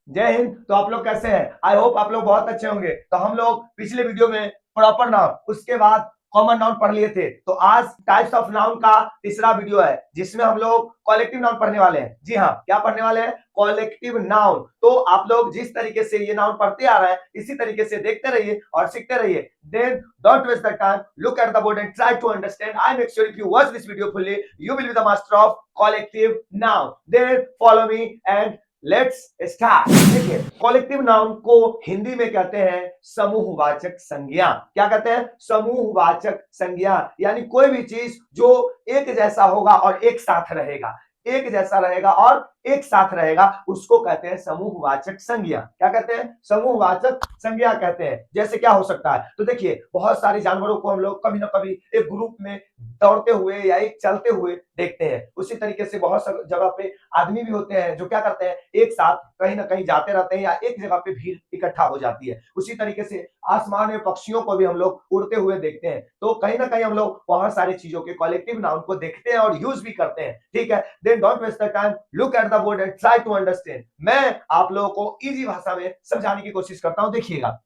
जय हिंद। तो आप लोग कैसे हैं? आई होप आप लोग बहुत अच्छे होंगे। तो हम लोग पिछले वीडियो में प्रॉपर नाउन, उसके बाद कॉमन नाउन पढ़ लिए थे। तो आज टाइप्स ऑफ नाउन का तीसरा वीडियो है, जिसमें हम लोग कॉलेक्टिव नाउन पढ़ने वाले हैं। जी हाँ, क्या पढ़ने वाले हैं? Collective noun. तो आप लोग जिस तरीके से ये नाउन पढ़ते आ रहे हैं, इसी तरीके से देखते रहिए और सीखते रहिए। Then don't waste the time, look at the board and try to understand. I make sure if you watch this video fully, you will be the master of collective noun. Then follow me and let's start. देखिए, collective noun को हिंदी में कहते हैं समूहवाचक संज्ञा। क्या कहते हैं? समूहवाचक संज्ञा। यानी कोई भी चीज जो एक जैसा होगा और एक साथ रहेगा, एक जैसा रहेगा और एक साथ रहेगा, उसको कहते हैं समूहवाचक संज्ञा। क्या कहते हैं? समूहवाचक संज्ञा कहते हैं। जैसे क्या हो सकता है? तो देखिए, बहुत सारे जानवरों को हम लोग कभी ना कभी एक ग्रुप में दौड़ते हुए या एक चलते हुए देखते हैं। उसी तरीके से बहुत सा जगह पे आदमी भी होते हैं जो क्या करते हैं, एक साथ कहीं ना कहीं जाते रहते हैं या एक जगह पे भीड़ इकट्ठा हो जाती है। उसी तरीके से आसमान में पक्षियों को भी हम लोग उड़ते हुए देखते हैं। तो कहीं ना कहीं हम लोग बहुत सारी चीजों के कॉलेक्टिव नाउन को देखते हैं और यूज भी करते हैं। ठीक है, then don't waste the time, look at the board and try to understand. मैं आप लोगों को इजी भाषा में समझाने की कोशिश करता हूं। देखिएगा,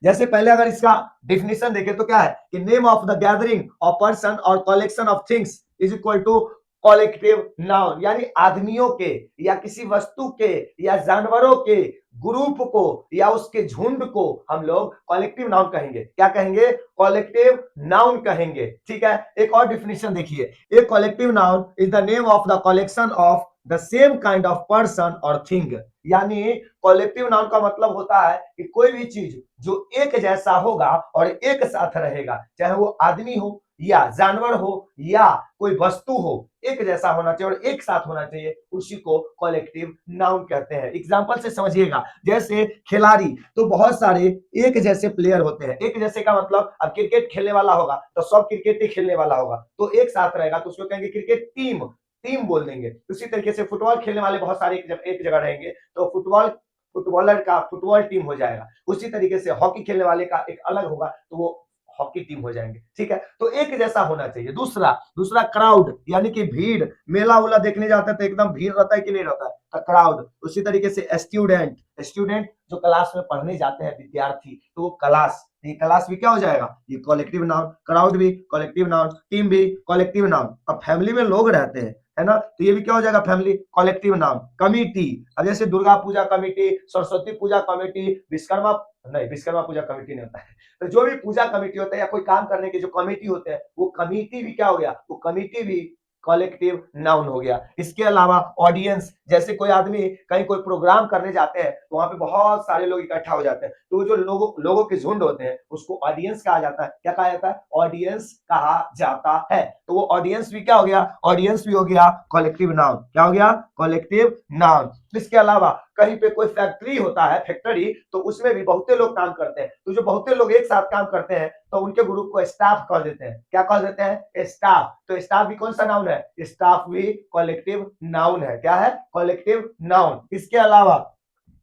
जैसे पहले अगर इसका डिफिनेशन देखें तो क्या है कि name of the gathering of person और collection of things is equal to collective noun. यानी आदमियों के या किसी वस्तु के या जानवरों के ग्रुप को या उसके झुंड को हम लोग कॉलेक्टिव नाउन कहेंगे। क्या कहेंगे? कॉलेक्टिव नाउन कहेंगे। ठीक है, एक और डिफिनेशन देखिए, a collective noun is the name of the collection of the same kind of person और थिंग। यानी कॉलेक्टिव नाउन का मतलब होता है कि कोई भी चीज जो एक जैसा होगा और एक साथ रहेगा, चाहे वो आदमी हो या जानवर हो या कोई वस्तु हो, एक जैसा होना चाहिए और एक साथ होना चाहिए, उसी को कॉलेक्टिव नाउन कहते हैं। एग्जांपल से समझिएगा, जैसे खिलाड़ी, तो बहुत सारे एक जैसे प्लेयर होते हैं। एक जैसे का मतलब, अब क्रिकेट खेलने वाला होगा तो सब क्रिकेट ही खेलने वाला होगा, तो एक साथ रहेगा तो उसको कहेंगे क्रिकेट टीम, टीम बोल देंगे। उसी तरीके से फुटबॉल खेलने वाले बहुत सारे एक जगह रहेंगे तो फुटबॉल, फुटबॉलर का फुटबॉल टीम हो जाएगा। उसी तरीके से हॉकी खेलने वाले का एक अलग होगा तो वो हॉकी टीम हो जाएंगे। ठीक है, तो एक जैसा होना चाहिए। दूसरा दूसरा क्राउड, यानी कि भीड़। मेला उला देखने जाता है तो एकदम भीड़ रहता है कि नहीं रहता है? तो क्राउड। उसी तरीके से स्टूडेंट, स्टूडेंट जो क्लास में पढ़ने जाते हैं, विद्यार्थी, तो वो क्लास, ये क्लास भी क्या हो जाएगा? ये कॉलेक्टिव नाउन। क्राउड भी कॉलेक्टिव नाउन, टीम भी कॉलेक्टिव नाउन। अब फैमिली में लोग रहते हैं, है ना, तो ये भी क्या हो जाएगा? Family, collective noun. कमिटी, अब जैसे दुर्गा पूजा कमेटी, सरस्वती पूजा कमेटी, विश्वकर्मा, नहीं विश्वकर्मा पूजा कमेटी नहीं होता है, तो जो भी पूजा कमेटी होता है या कोई काम करने के जो कमेटी होते हैं, वो कमेटी भी क्या हो गया? वो कमेटी भी कॉलेक्टिव नाउन हो गया। इसके अलावा ऑडियंस, जैसे कोई आदमी कहीं कोई प्रोग्राम करने जाते हैं तो वहां पे बहुत सारे लोग इकट्ठा हो जाते हैं, तो जो लोगों के झुंड होते हैं उसको ऑडियंस कहा जाता है। क्या कहा जाता है? ऑडियंस कहा जाता है। तो वो ऑडियंस भी क्या हो गया? ऑडियंस भी हो गया कॉलेक्टिव नाउन। क्या हो गया? Collective noun. इसके अलावा कहीं पे कोई फैक्ट्री होता है, फैक्ट्री, तो उसमें भी बहुते लोग काम करते हैं, तो जो बहुते लोग एक साथ काम करते हैं तो उनके ग्रुप को स्टाफ कह देते हैं। क्या कह देते हैं? स्टाफ। तो स्टाफ भी कौन सा नाउन है? स्टाफ भी कॉलेक्टिव नाउन है। क्या है? Collective noun. इसके अलावा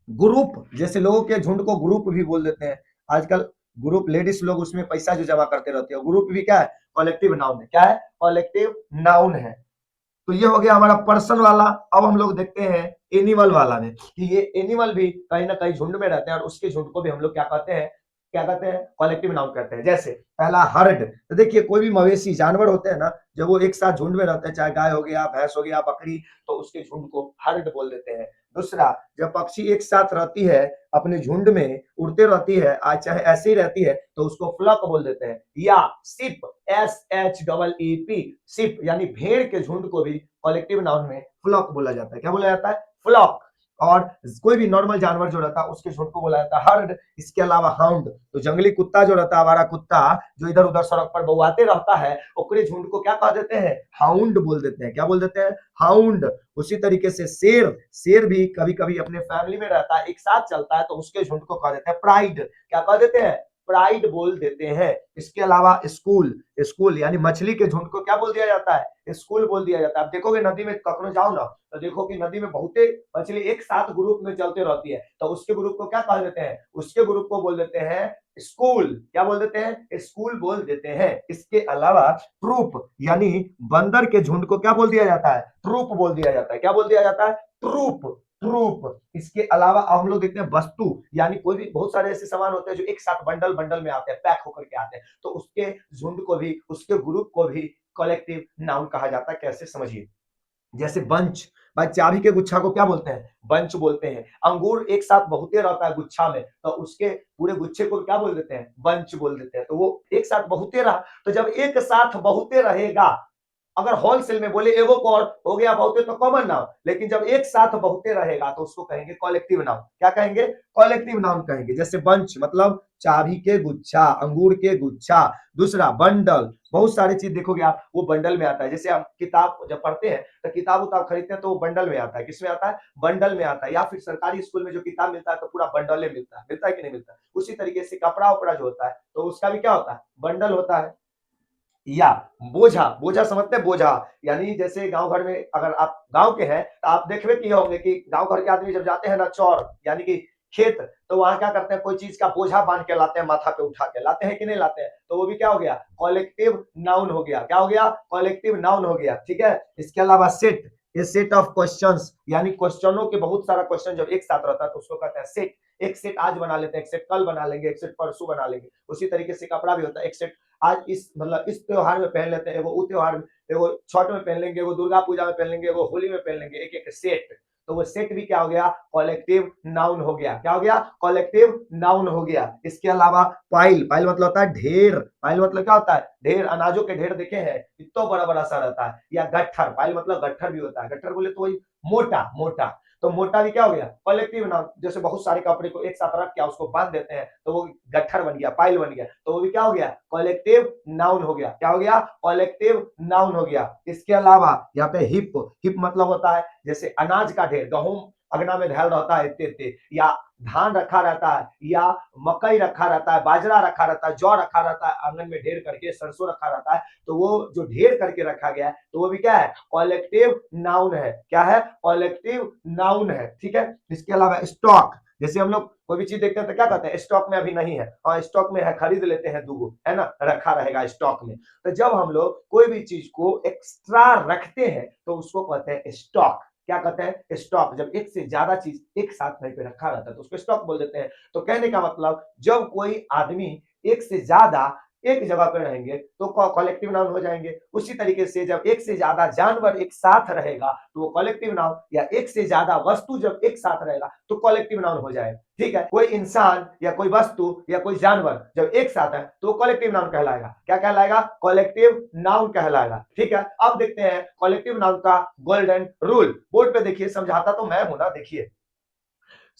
ग्रुप, जैसे लोगों के झुंड को ग्रुप भी बोल देते हैं आजकल। ग्रुप, लेडीज लोग उसमें पैसा जो जमा करते रहते हैं, ग्रुप भी क्या है? कॉलेक्टिव नाउन है। क्या है? कॉलेक्टिव नाउन है। तो ये हो गया हमारा पर्सन वाला। अब हम लोग देखते हैं एनिमल वाला में, कि ये एनिमल भी कहीं ना कहीं झुंड में रहते हैं और उसके झुंड को भी हम लोग क्या कहते हैं? क्या कहते हैं? कॉलेक्टिव नाउन कहते हैं। जैसे पहला हर्ड, तो देखिए कोई भी मवेशी जानवर होते हैं ना, जब वो एक साथ झुंड में रहते हैं, चाहे गाय हो गया, भैंस हो गया, बकरी, तो उसके झुंड को हर्ड बोल देते हैं। दूसरा, जब पक्षी एक साथ रहती है, अपने झुंड में उड़ते रहती है, आज चाहे ऐसे ही रहती है, तो उसको फ्लॉक बोल देते हैं। या सिप, SHEEP, सिप, यानी भेड़ के झुंड को भी कॉलेक्टिव नाउन में फ्लॉक बोला जाता है। क्या बोला जाता है? फ्लॉक। और कोई भी नॉर्मल जानवर जो रहता है उसके झुंड को बोला जाता है हर्ड। इसके अलावा हाउंड, तो जंगली कुत्ता जो रहता है, आवारा कुत्ता जो इधर उधर सड़क पर बौआते रहता है, ओकरे झुंड को क्या कह देते हैं? हाउंड बोल देते हैं। क्या बोल देते हैं? हाउंड। उसी तरीके से शेर, शेर भी कभी कभी अपने फैमिली में रहता है, एक साथ चलता है, तो उसके झुंड को कह देते हैं प्राइड। क्या कह देते हैं? प्राइड बोल देते हैं। इसके अलावा स्कूल, स्कूल यानी मछली के झुंड को क्या बोल दिया जाता है? स्कूल बोल दिया जाता है। आप देखोगे नदी में कखनो जाओ ना, तो देखो कि नदी में बहुते मछली एक साथ ग्रुप में चलते रहती है, तो उसके ग्रुप को क्या कह देते हैं? उसके ग्रुप को बोल देते हैं स्कूल। क्या बोल देते हैं? स्कूल बोल देते हैं। इसके अलावा ट्रूप, यानी बंदर के झुंड को क्या बोल दिया जाता है? ट्रूप बोल दिया जाता है। क्या बोल दिया जाता है? ट्रूप। ट्रूप। इसके अलावा हम लोग देखते हैं वस्तु, यानी कोई भी बहुत सारे ऐसे सामान होते हैं जो एक साथ बंडल बंडल में आते हैं, पैक होकर के आते हैं, तो उसके झुंड को भी, उसके ग्रुप को भी कलेक्टिव नाउन कहा जाता है। कैसे, समझिए। जैसे बंच, भाई चाबी के गुच्छा को क्या बोलते हैं? बंच बोलते हैं। अंगूर एक साथ बहुते रहता है गुच्छा में, तो उसके पूरे गुच्छे को क्या बोल देते हैं? बंच बोल देते हैं। तो वो एक साथ बहुते रहा, तो जब एक साथ बहुते रहेगा, अगर होलसेल में बोले एगो कौर हो गया बहुते तो कॉमन नाउन, लेकिन जब एक साथ बहुते रहेगा तो उसको कहेंगे कलेक्टिव नाउन। क्या कहेंगे? कलेक्टिव नाउन कहेंगे। जैसे बंच मतलब चाबी के गुच्छा, अंगूर के गुच्छा। दूसरा बंडल, बहुत सारी चीज देखोगे आप वो बंडल में आता है। जैसे हम किताब जब पढ़ते हैं तो किताब उताब खरीदते हैं तो वो बंडल में आता है। किसमें आता है? बंडल में आता है। या फिर सरकारी स्कूल में जो किताब मिलता है तो पूरा बंडल में मिलता है। मिलता है कि नहीं मिलता? उसी तरीके से कपड़ा उपड़ा जो होता है तो उसका भी क्या होता है? बंडल होता है। या बोझा, बोझा समझते हैं? बोझा यानी जैसे गांव घर में, अगर आप गांव के हैं तो आप देखबे किए होंगे कि गांव घर के आदमी जब जाते हैं ना चौर, यानी कि खेत, तो वहां क्या करते हैं? कोई चीज का बोझा बांध के लाते हैं, माथा पे उठा के लाते हैं कि नहीं लाते हैं? तो वो भी क्या हो गया? कलेक्टिव नाउन हो गया। क्या हो गया? कलेक्टिव नाउन हो गया। ठीक है। इसके अलावा सेट, ये सेट ऑफ क्वेश्चंस, यानी क्वेश्चनों के बहुत सारा क्वेश्चन जब एक साथ रहता है तो उसको कहते हैं सेट। एक सेट आज बना लेते हैं, एक सेट कल बना लेंगे, एक सेट परसों बना लेंगे। उसी तरीके से कपड़ा भी होता है। एक सेट आज इस मतलब इस त्योहार में पहन लेते हैं, एगो उ त्योहार में, एगो छठ में पहन लेंगे, एगो दुर्गा पूजा में पहन लेंगे, एगो होली में पहन लेंगे। एक एक सेट, तो वो सेट भी क्या हो गया? कलेक्टिव नाउन हो गया। क्या हो गया? कलेक्टिव नाउन हो गया। इसके अलावा पाइल, पाइल मतलब होता है ढेर। पाइल मतलब क्या होता है? ढेर, अनाजों के ढेर देखे हैं, इतना बड़ा बड़ा सा रहता है। या गट्ठर, पाइल मतलब गट्ठर भी होता है। गट्ठर बोले तो वही मोटा मोटा, तो मोटा भी क्या हो गया? Collective noun. जैसे बहुत सारे कपड़े को एक साथ रख के उसको बांध देते हैं तो वो गट्ठर बन गया, पाइल बन गया, तो वो भी क्या हो गया? कलेक्टिव नाउन हो गया। क्या हो गया? कलेक्टिव नाउन हो गया। इसके अलावा यहाँ पे हिप, हिप मतलब होता है जैसे अनाज का ढेर, गेहूं अगना में ढेर रहता है इतने इतने, या धान रखा रहता है, या मकई रखा रहता है, बाजरा रखा रहता है, जौ रखा रहता है आंगन में ढेर करके, सरसों रखा रहता है, तो वो जो ढेर करके रखा गया है तो वो भी क्या है? कलेक्टिव नाउन है। क्या है? कलेक्टिव नाउन है। ठीक है। इसके अलावा स्टॉक, जैसे हम लोग कोई भी चीज देखते हैं तो क्या कहते हैं? स्टॉक में अभी नहीं है, हाँ स्टॉक में है, खरीद लेते हैं दूगो, है ना, रखा रहेगा स्टॉक में। तो जब हम लोग कोई भी चीज को एक्स्ट्रा रखते हैं तो उसको कहते हैं स्टॉक। क्या कहते हैं? स्टॉक। जब एक से ज्यादा चीज एक साथ कहीं पे रखा रहता है तो उसको स्टॉक बोल देते हैं। तो कहने का मतलब जब कोई आदमी एक से ज्यादा एक जगह पे रहेंगे तो कलेक्टिव नाउन हो जाएंगे। उसी तरीके से जब एक से ज्यादा जानवर एक साथ रहेगा तो वो कलेक्टिव नाउन, या एक से ज्यादा वस्तु जब एक साथ रहेगा तो कलेक्टिव नाउन हो जाएगा। ठीक है। कोई इंसान या कोई वस्तु या कोई जानवर जब एक साथ है तो कलेक्टिव नाउन कहलाएगा। क्या कहलाएगा? कलेक्टिव नाउन कहलाएगा। ठीक है। अब देखते हैं कलेक्टिव नाउन का गोल्डन रूल। बोर्ड पे देखिए, समझाता तो मैं हूं ना, देखिए।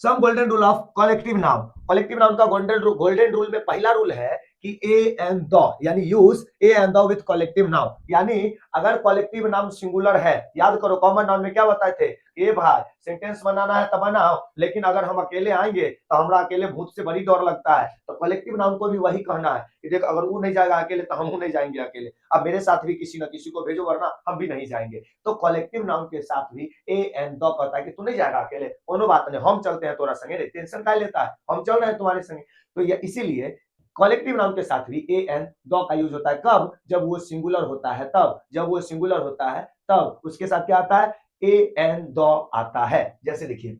Some golden rule of collective noun. Collective noun का गोल्डन रूल में पहला रूल है कि ए एंड द, यानी use a and the with collective noun. यानी अगर कलेक्टिव नाउन सिंगुलर है, याद करो कॉमन नाउन में क्या बताए थे? ए भाई सेंटेंस बनाना है तो बनाओ, लेकिन अगर हम अकेले आएंगे तो हमरा अकेले भूत से बड़ी डर लगता है। तो कलेक्टिव नाउन को भी वही कहना है कि देख, अगर वो नहीं जाएगा अकेले तो हम नहीं जाएंगे अकेले, अब मेरे साथ भी किसी न किसी को भेजो वरना हम भी नहीं जाएंगे। तो कलेक्टिव नाउन के साथ भी ए एंड द कहता है कि तू नहीं जाएगा अकेले, कोनो बात नहीं, हम चलते हैं तोरा संगे, टेंशन का लेता है, हम चल रहे हैं तुम्हारे संगे। तो ये इसीलिए कलेक्टिव नाउन के साथ भी ए एंड द का यूज होता है। कब? जब वो सिंगुलर होता है तब। जब वो सिंगुलर होता है तब उसके साथ क्या आता है? ए एंड द आता है। जैसे देखिए,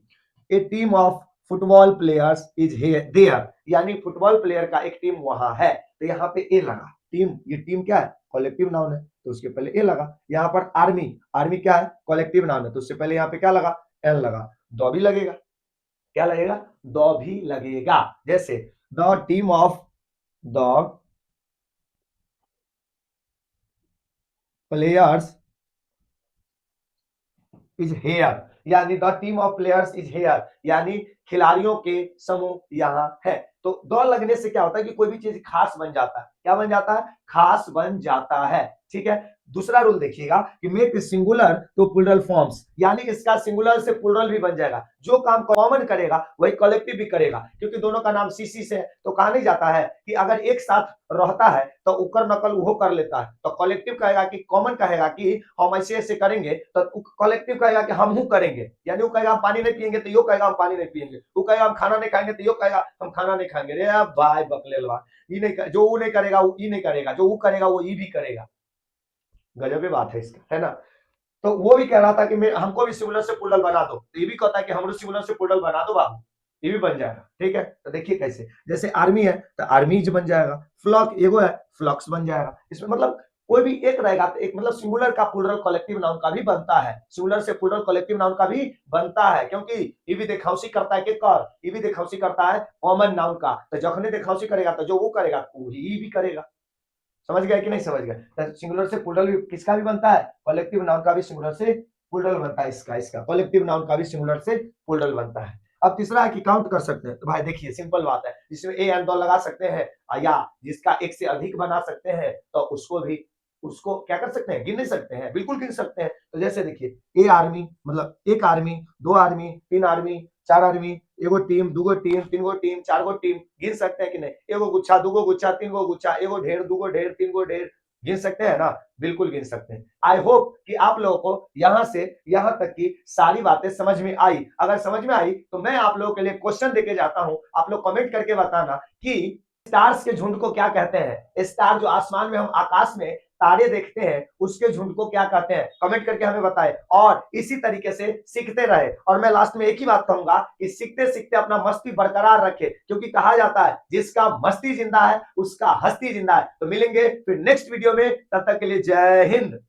a team of football players is there, यानी फुटबॉल प्लेयर का एक टीम वहां है, तो यहाँ पे ए लगा। टीम, ये टीम क्या है? कलेक्टिव नाउन है, तो उसके पहले ए लगा। यहाँ पर आर्मी, आर्मी क्या है? कलेक्टिव नाउन है, तो उससे पहले यहाँ पे क्या लगा? एन लगा। दो भी लगेगा। क्या लगेगा? दो भी लगेगा। जैसे the team of the players is here, यानी the team of players is here, यानी खिलाड़ियों के समूह यहाँ है। तो दो लगने से क्या होता है कि कोई भी चीज खास बन जाता है। क्या बन जाता है? खास बन जाता है। ठीक है। दूसरा रूल देखिएगा कि मेक सिंगुलर तो प्लूरल फॉर्म्स, यानी इसका सिंगुलर से प्लूरल भी बन जाएगा। जो काम कॉमन करेगा वही कलेक्टिव भी करेगा, क्योंकि दोनों का नाम सीसी से है। तो कहा नहीं जाता है कि अगर एक साथ रहता है तो उकर नकल वो कर लेता है, तो कलेक्टिव कहेगा कि, कॉमन कहेगा कि हम ऐसे ऐसे करेंगे, तो कलेक्टिव कहेगा कि हम करेंगे। यानी वो कहेगा हम पानी नहीं पियेंगे तो यो कहेगा हम पानी नहीं पियेंगे, वो कहेगा हम खाना नहीं खाएंगे तो यो कहेगा हम खाना नहीं खाएंगे। रे भाई बकलेलवा, ये नहीं, जो वो नहीं करेगा वो ई नहीं करेगा, जो वो करेगा वो ई भी करेगा। गजब बात है इसका, है ना। तो वो भी कह रहा था कि मैं हमको भी सिंगुलर से प्लूरल बना दो, तो ये भी कहता है कि हमको सिंगुलर से प्लूरल बना दो बाबू, ये भी बन जाएगा। ठीक है, तो देखिए कैसे, जैसे आर्मी है तो आर्मीज बन जाएगा, फ्लॉक एगो है फ्लॉक्स बन जाएगा। इसमें मतलब कोई भी एक रहेगा तो एक मतलब सिंगुलर का प्लूरल कलेक्टिव नाउन का भी बनता है, सिंगुलर से प्लूरल कलेक्टिव नाउन का भी बनता है, क्योंकि ये भी देखौसी करता है कि कर, ये भी देखौसी करता है कॉमन नाउन का, तो जखने देखौसी करेगा तो जो वो करेगा वही भी करेगा। समझ गया कि नहीं समझ गया? तो सिंगुलर से प्लूरल भी किसका भी बनता है, कलेक्टिव नाउन का भी सिंगुलर से प्लूरल बनता है, इसका कलेक्टिव नाउन का भी सिंगुलर से प्लूरल बनता है। अब तीसरा है कि काउंट कर सकते हैं, तो भाई देखिए सिंपल बात है, जिसमें ए एंड दो लगा सकते हैं, या जिसका एक से अधिक बना सकते हैं तो उसको भी, उसको क्या कर सकते हैं, गिन नहीं सकते हैं, बिल्कुल गिन सकते हैं। तो जैसे देखिए ए आर्मी मतलब एक आर्मी, दो आर्मी, तीन आर्मी, चार आर्मी, एगो टीम, दूगो टीम, तीन गो टीम, चार गो टीम, गिन सकते हैं कि नहीं? एगो गुच्छा, दूगो गुच्छा, तीन गो गुच्छा, एगो ढेर, दूगो ढेर, तीन गो ढेर, गिन सकते हैं ना? बिल्कुल गिन सकते हैं। आई होप कि आप लोगों को यहाँ से यहाँ तक की सारी बातें समझ में आई। अगर समझ में आई तो मैं आप लोगों के लिए क्वेश्चन देके जाता हूँ, आप लोग कमेंट करके बताना कि स्टार्स के झुंड को क्या कहते हैं। स्टार जो आसमान में हम आकाश में तारे देखते हैं उसके झुंड को क्या कहते हैं, कमेंट करके हमें बताएं। और इसी तरीके से सीखते रहे। और मैं लास्ट में एक ही बात कहूंगा कि सीखते सीखते अपना मस्ती बरकरार रखे, क्योंकि कहा जाता है जिसका मस्ती जिंदा है उसका हस्ती जिंदा है। तो मिलेंगे फिर नेक्स्ट वीडियो में, तब तक के लिए जय हिंद।